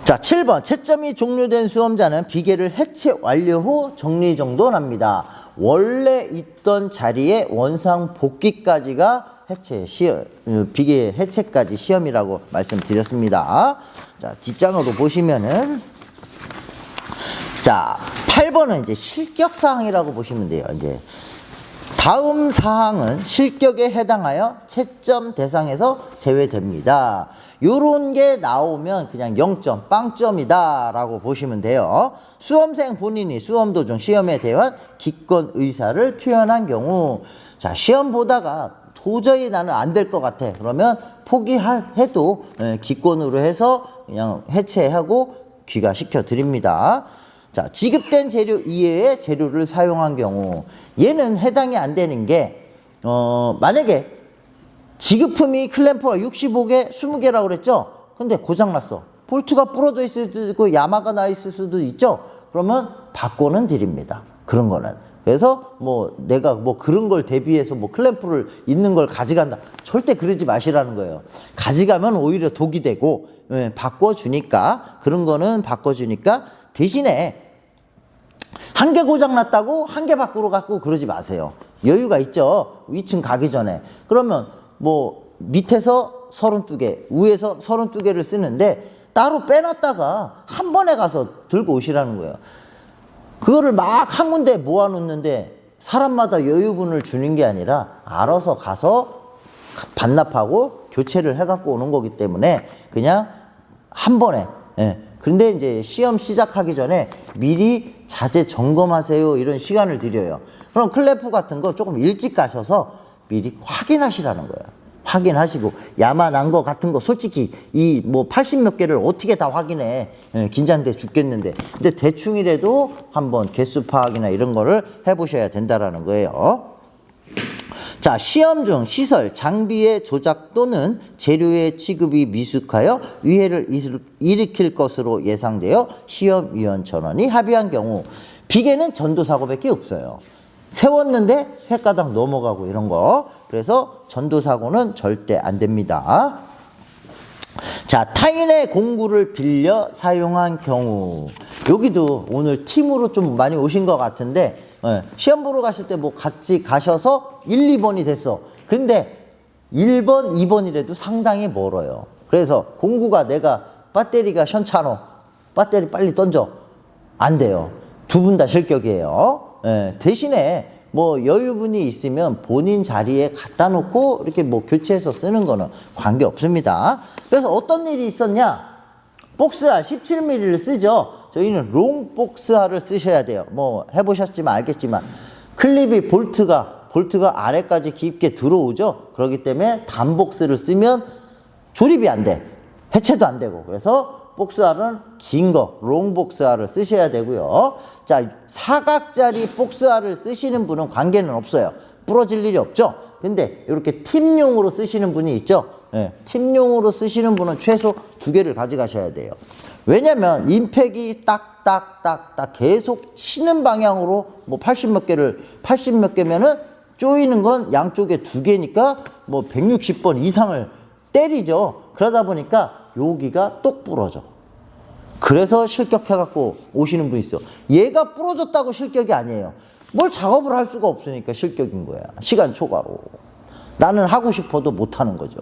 자, 7번. 채점이 종료된 수험자는 비계를 해체 완료 후 정리정돈합니다. 원래 있던 자리에 원상 복귀까지가 해체 시험, 비계 해체까지 시험이라고 말씀드렸습니다. 자, 뒷장으로 보시면은, 자, 8번은 이제 실격 사항이라고 보시면 돼요. 이제 다음 사항은 실격에 해당하여 채점 대상에서 제외됩니다. 요런 게 나오면 그냥 0점, 빵점이다 라고 보시면 돼요. 수험생 본인이 수험 도중 시험에 대한 기권 의사를 표현한 경우, 자, 시험 보다가 도저히 나는 안 될 것 같아. 그러면 포기해도 기권으로 해서 그냥 해체하고 귀가시켜 드립니다. 자, 지급된 재료 이외의 재료를 사용한 경우, 얘는 해당이 안 되는 게, 만약에 지급품이 클램프가 65개, 20개라고 그랬죠? 근데 고장났어. 볼트가 부러져 있을 수도 있고, 야마가 나 있을 수도 있죠? 그러면 바꿔는 드립니다. 그런 거는. 그래서 뭐 내가 뭐 그런 걸 대비해서 뭐 클램프를 있는 걸 가져간다. 절대 그러지 마시라는 거예요. 가져가면 오히려 독이 되고, 바꿔주니까, 그런 거는 바꿔주니까 대신에 한 개 고장 났다고 한 개 밖으로 갖고 그러지 마세요. 여유가 있죠. 위층 가기 전에. 그러면 뭐 밑에서 32개, 위에서 32개를 쓰는데 따로 빼놨다가 한 번에 가서 들고 오시라는 거예요. 그거를 막 한 군데 모아놓는데 사람마다 여유분을 주는 게 아니라 알아서 가서 반납하고 교체를 해갖고 오는 거기 때문에 그냥 한 번에. 그런데 이제 시험 시작하기 전에 미리 자재 점검하세요. 이런 시간을 드려요. 그럼 클램프 같은 거 조금 일찍 가셔서 미리 확인하시라는 거예요. 확인하시고, 야마 난 거 같은 거 솔직히 이 뭐 80 몇 개를 어떻게 다 확인해. 긴장돼 죽겠는데. 근데 대충이라도 한번 개수 파악이나 이런 거를 해보셔야 된다라는 거예요. 자, 시험 중 시설, 장비의 조작 또는 재료의 취급이 미숙하여 위해를 일으킬 것으로 예상되어 시험위원 전원이 합의한 경우, 비계는 전도사고밖에 없어요. 세웠는데 횟가닥 넘어가고 이런 거. 그래서 전도사고는 절대 안 됩니다. 자, 타인의 공구를 빌려 사용한 경우, 여기도 오늘 팀으로 좀 많이 오신 것 같은데, 시험 보러 가실 때 뭐 같이 가셔서 1, 2번이 됐어. 근데 1번, 2번이라도 상당히 멀어요. 그래서 공구가 내가 배터리가 시원찮어. 배터리 빨리 던져. 안 돼요. 두 분 다 실격이에요. 대신에 뭐 여유분이 있으면 본인 자리에 갖다 놓고 이렇게 뭐 교체해서 쓰는 거는 관계 없습니다. 그래서 어떤 일이 있었냐? 복스알 17mm를 쓰죠. 저희는 롱 복스알을 쓰셔야 돼요. 뭐 해보셨지만 알겠지만 클립이 볼트가 아래까지 깊게 들어오죠. 그렇기 때문에 단복스를 쓰면 조립이 안 돼. 해체도 안 되고. 그래서 복스알은 긴 거, 롱 복스알을 쓰셔야 되고요. 자, 사각짜리 복스알을 쓰시는 분은 관계는 없어요. 부러질 일이 없죠. 근데 이렇게 팀용으로 쓰시는 분이 있죠. 팀용으로 쓰시는 분은 최소 2개를 가져가셔야 돼요. 왜냐면 임팩이 딱딱딱딱 계속 치는 방향으로 뭐 80 몇 개면은 조이는 건 양쪽에 2개니까 뭐 160번 이상을 때리죠. 그러다 보니까 여기가 똑 부러져. 그래서 실격해갖고 오시는 분이 있어. 얘가 부러졌다고 실격이 아니에요. 뭘 작업을 할 수가 없으니까 실격인 거야. 시간 초과로. 나는 하고 싶어도 못하는 거죠.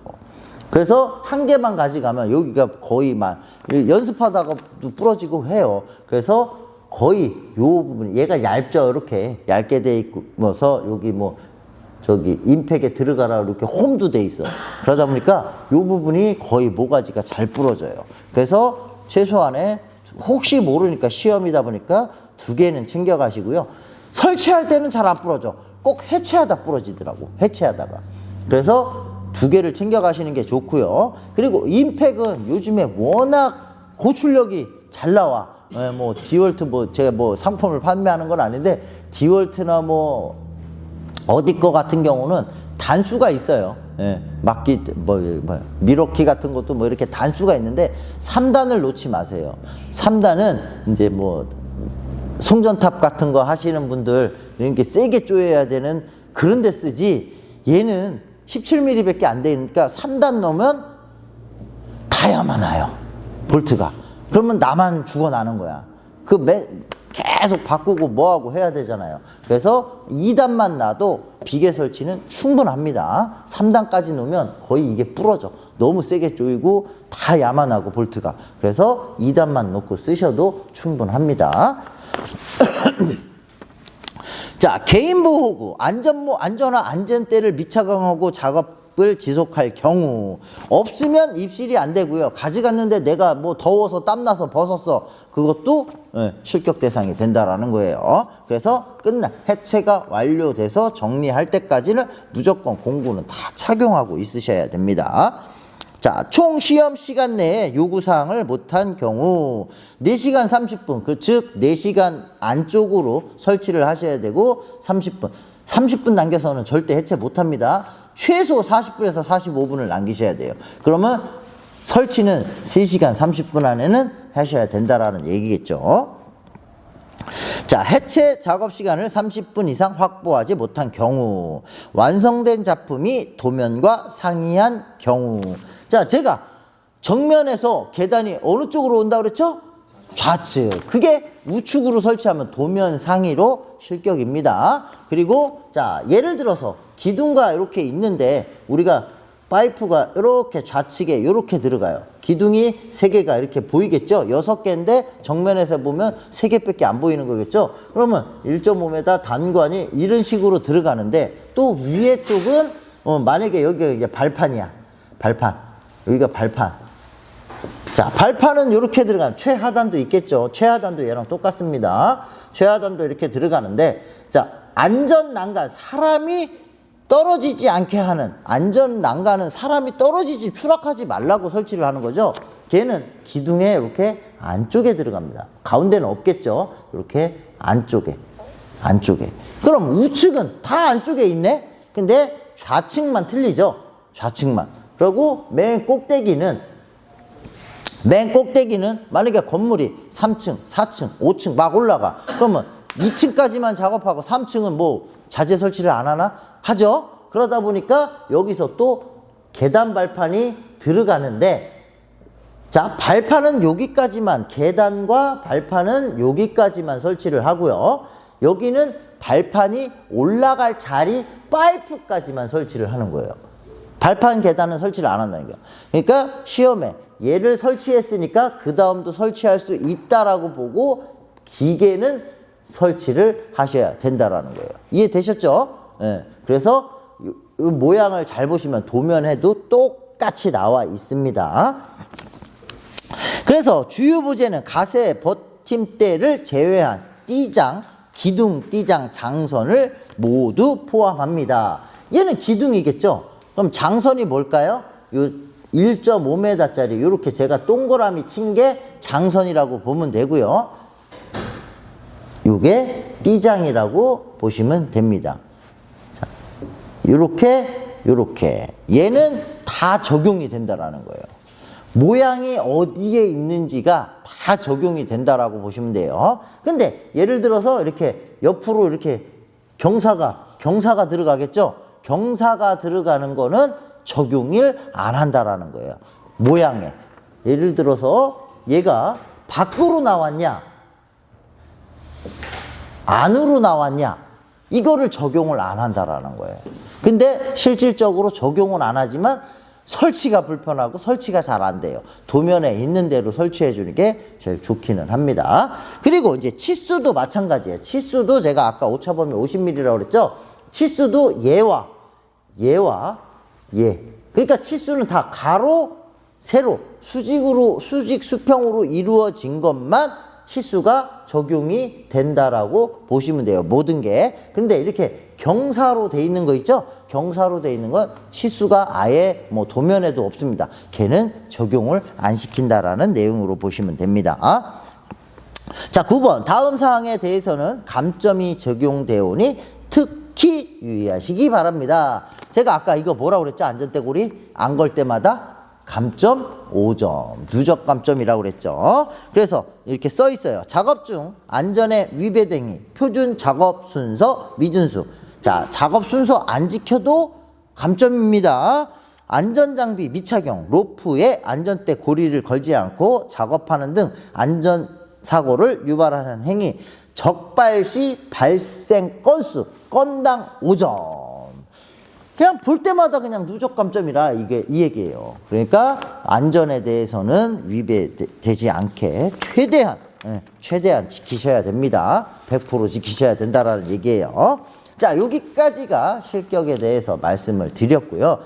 그래서 한 개만 가져가면 여기가 거의 막 연습하다가도 부러지고 해요. 그래서 거의 요 부분, 얘가 얇죠. 이렇게 얇게 돼 있고서 여기 뭐 저기 임팩에 들어가라 이렇게 홈도 돼 있어. 그러다 보니까 요 부분이 거의 모가지가 잘 부러져요. 그래서 최소한에 혹시 모르니까 시험이다 보니까 2개는 챙겨 가시고요. 설치할 때는 잘 안 부러져. 꼭 해체하다 부러지더라고. 해체하다가. 그래서 2개를 챙겨 가시는 게 좋고요. 그리고 임팩은 요즘에 워낙 고출력이 잘 나와. 뭐 디월트 뭐 제가 뭐 상품을 판매하는 건 아닌데 디월트나 뭐 어디 거 같은 경우는 단수가 있어요. 막기 미러키 같은 것도 뭐 이렇게 단수가 있는데 3단을 놓지 마세요. 3단은 이제 뭐 송전탑 같은 거 하시는 분들 이렇게 세게 조여야 되는 그런 데 쓰지, 얘는 17mm 밖에 안 되니까 3단 넣으면 다야만 와요. 볼트가. 그러면 나만 죽어나는 거야. 계속 바꾸고 뭐하고 해야 되잖아요. 그래서 2단만 놔도 비계 설치는 충분합니다. 3단까지 놓으면 거의 이게 부러져. 너무 세게 조이고 다 야만하고 볼트가. 그래서 2단만 놓고 쓰셔도 충분합니다. 자, 개인보호구, 안전화 안전대를 미착용하고 작업을 지속할 경우 없으면 입실이 안 되고요. 가져갔는데 내가 뭐 더워서 땀나서 벗었어. 그것도 실격 대상이 된다라는 거예요. 그래서 해체가 완료돼서 정리할 때까지는 무조건 공구는 다 착용하고 있으셔야 됩니다. 자, 총 시험 시간 내에 요구사항을 못한 경우 4시간 30분, 즉 4시간 안쪽으로 설치를 하셔야 되고 30분 남겨서는 절대 해체 못합니다. 최소 40분에서 45분을 남기셔야 돼요. 그러면 설치는 3시간 30분 안에는 하셔야 된다라는 얘기겠죠. 자, 해체 작업 시간을 30분 이상 확보하지 못한 경우, 완성된 작품이 도면과 상이한 경우. 자, 제가 정면에서 계단이 어느 쪽으로 온다고 그랬죠? 좌측. 그게 우측으로 설치하면 도면 상의로 실격입니다. 그리고 자, 예를 들어서 기둥과 이렇게 있는데 우리가 파이프가 이렇게 좌측에 이렇게 들어가요. 기둥이 3개가 이렇게 보이겠죠? 6개인데 정면에서 보면 3개밖에 안 보이는 거겠죠? 그러면 1.5m 단관이 이런 식으로 들어가는데 또 위에 쪽은 만약에 여기가 이제 발판이야. 발판. 여기가 발판. 자, 발판은 이렇게 들어가는 최하단도 있겠죠? 최하단도 얘랑 똑같습니다. 최하단도 이렇게 들어가는데 자, 안전난간, 사람이 떨어지지 않게 하는 안전난간은 사람이 떨어지지 추락하지 말라고 설치를 하는 거죠. 걔는 기둥에 이렇게 안쪽에 들어갑니다. 가운데는 없겠죠. 이렇게 안쪽에. 그럼 우측은 다 안쪽에 있네. 근데 좌측만 틀리죠. 좌측만. 그리고 맨 꼭대기는 만약에 건물이 3층, 4층, 5층 막 올라가. 그러면 2층까지만 작업하고 3층은 뭐 자재 설치를 안 하나? 하죠. 그러다 보니까 여기서 또 계단 발판이 들어가는데 자, 발판은 여기까지만, 계단과 발판은 여기까지만 설치를 하고요. 여기는 발판이 올라갈 자리 파이프까지만 설치를 하는 거예요. 발판 계단은 설치를 안 한다는 거예요. 그러니까 시험에 얘를 설치했으니까 그 다음도 설치할 수 있다라고 보고 기계는 설치를 하셔야 된다라는 거예요. 이해되셨죠? 네. 그래서 이 모양을 잘 보시면 도면에도 똑같이 나와 있습니다. 그래서 주요 부재는 가세 버팀대를 제외한 띠장, 기둥 띠장 장선을 모두 포함합니다. 얘는 기둥이겠죠? 그럼 장선이 뭘까요? 요 1.5m짜리 이렇게 제가 동그라미 친 게 장선이라고 보면 되고요. 요게 띠장이라고 보시면 됩니다. 자, 요렇게 얘는 다 적용이 된다라는 거예요. 모양이 어디에 있는지가 다 적용이 된다라고 보시면 돼요. 근데 예를 들어서 이렇게 옆으로 이렇게 경사가 들어가겠죠? 경사가 들어가는 거는 적용을 안 한다라는 거예요. 모양에. 예를 들어서 얘가 밖으로 나왔냐? 안으로 나왔냐? 이거를 적용을 안 한다라는 거예요. 근데 실질적으로 적용은 안 하지만 설치가 불편하고 설치가 잘 안 돼요. 도면에 있는 대로 설치해 주는 게 제일 좋기는 합니다. 그리고 이제 치수도 마찬가지예요. 치수도 제가 아까 오차범위 50mm라고 그랬죠? 치수도 얘와 얘. 그러니까 치수는 다 가로, 세로, 수직, 수평으로 이루어진 것만 치수가 적용이 된다라고 보시면 돼요. 모든 게. 그런데 이렇게 경사로 돼 있는 거 있죠? 경사로 돼 있는 건 치수가 아예 뭐 도면에도 없습니다. 걔는 적용을 안 시킨다라는 내용으로 보시면 됩니다. 자, 9번. 다음 사항에 대해서는 감점이 적용되오니 특히 유의하시기 바랍니다. 제가 아까 이거 뭐라고 그랬죠? 안전대고리 안 걸 때마다 감점 5점, 누적 감점이라고 그랬죠. 그래서 이렇게 써 있어요. 작업 중 안전에 위배 등이 표준 작업 순서 미준수. 자, 작업 순서 안 지켜도 감점입니다. 안전장비 미착용, 로프에 안전대 고리를 걸지 않고 작업하는 등 안전사고를 유발하는 행위, 적발시 발생 건수, 건당 5점. 그냥 볼 때마다 그냥 누적 감점이라 이게 이 얘기예요. 그러니까 안전에 대해서는 위배되지 않게 최대한 지키셔야 됩니다. 100% 지키셔야 된다라는 얘기예요. 자, 여기까지가 실격에 대해서 말씀을 드렸고요.